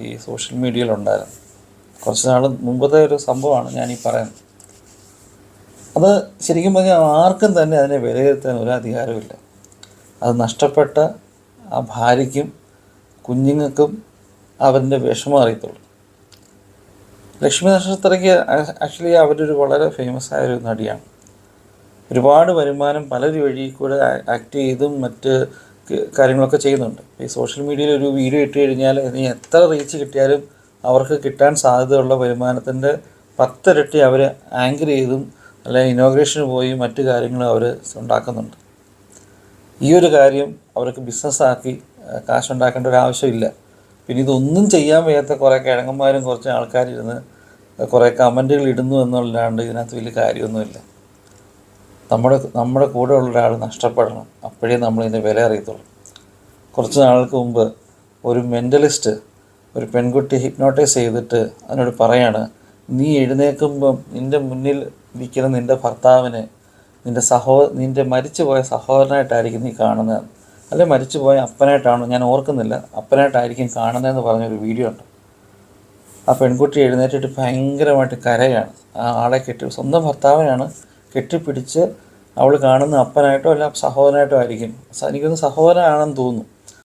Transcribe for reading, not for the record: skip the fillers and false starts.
ഈ സോഷ്യൽ മീഡിയയിലുണ്ടായിരുന്നു. കുറച്ച് നാൾ മുമ്പത്തെ ഒരു സംഭവമാണ് ഞാനീ പറയുന്നത്. അത് ശരിക്കും പറഞ്ഞാൽ ആർക്കും തന്നെ അതിനെ വിലയിരുത്താൻ ഒരു അധികാരമില്ല. അത് നഷ്ടപ്പെട്ട ആ ഭാര്യയ്ക്കും കുഞ്ഞുങ്ങൾക്കും അവരുടെ വിഷമം അറിയത്തുള്ളൂ. ലക്ഷ്മി നക്ഷത്രയ്ക്ക് ആക്ച്വലി അവരൊരു വളരെ ഫേമസ് ആയൊരു നടിയാണ്. ഒരുപാട് വരുമാനം പല വഴി കൂടെ ആക്ട് ചെയ്തും മറ്റ് കാര്യങ്ങളൊക്കെ ചെയ്യുന്നുണ്ട്. ഈ സോഷ്യൽ മീഡിയയിൽ ഒരു വീഡിയോ ഇട്ട് കഴിഞ്ഞാൽ ഇനി എത്ര റീച്ച് കിട്ടിയാലും അവർക്ക് കിട്ടാൻ സാധ്യതയുള്ള വരുമാനത്തിൻ്റെ 10 ഇരട്ടി അവർ ആങ്കർ ചെയ്തും അല്ലെങ്കിൽ ഇനോഗ്രേഷന് പോയി മറ്റു കാര്യങ്ങളും അവർ ഉണ്ടാക്കുന്നുണ്ട്. ഈ ഒരു കാര്യം അവർക്ക് ബിസിനസ്സാക്കി കാശുണ്ടാക്കേണ്ട ഒരു ആവശ്യമില്ല. പിന്നെ ഇതൊന്നും ചെയ്യാൻ വയ്യാത്ത കുറേ കിഴങ്ങന്മാരും കുറച്ച് ആൾക്കാരിരുന്ന് കുറേ കമൻറ്റുകൾ ഇടുന്നു എന്നല്ലാണ്ട് ഇതിനകത്ത് വലിയ കാര്യമൊന്നുമില്ല. നമ്മുടെ കൂടെ ഉള്ള ഒരാൾ നഷ്ടപ്പെടണം, അപ്പോഴേ നമ്മളിതിൻ്റെ വില അറിയത്തുള്ളൂ. കുറച്ച് നാൾക്ക് മുമ്പ് ഒരു മെൻ്റലിസ്റ്റ് ഒരു പെൺകുട്ടി ഹിപ്നോട്ടൈസ് ചെയ്തിട്ട് അതിനോട് പറയാണ്, നീ എഴുന്നേൽക്കുമ്പം നിൻ്റെ മുന്നിൽ ഇരിക്കുന്ന നിൻ്റെ ഭർത്താവിനെ നിൻ്റെ മരിച്ചുപോയ സഹോദരനായിട്ടായിരിക്കും നീ കാണുന്നത്, അല്ലെങ്കിൽ മരിച്ചുപോയ അപ്പനായിട്ടാണോ ഞാൻ ഓർക്കുന്നില്ല, അപ്പനായിട്ടായിരിക്കും കാണുന്നതെന്ന് പറഞ്ഞൊരു വീഡിയോ ഉണ്ട്. ആ പെൺകുട്ടി എഴുന്നേറ്റിട്ട് ഭയങ്കരമായിട്ട് കരയാണ്. ആ ആളെ സ്വന്തം ഭർത്താവിനാണ് കെട്ടിപ്പിടിച്ച് അവൾ കാണുന്ന അപ്പനായിട്ടോ അല്ല സഹോദരനായിട്ടോ ആയിരിക്കും. എനിക്കൊന്ന് സഹോദരനാണെന്ന് തോന്നുന്നു.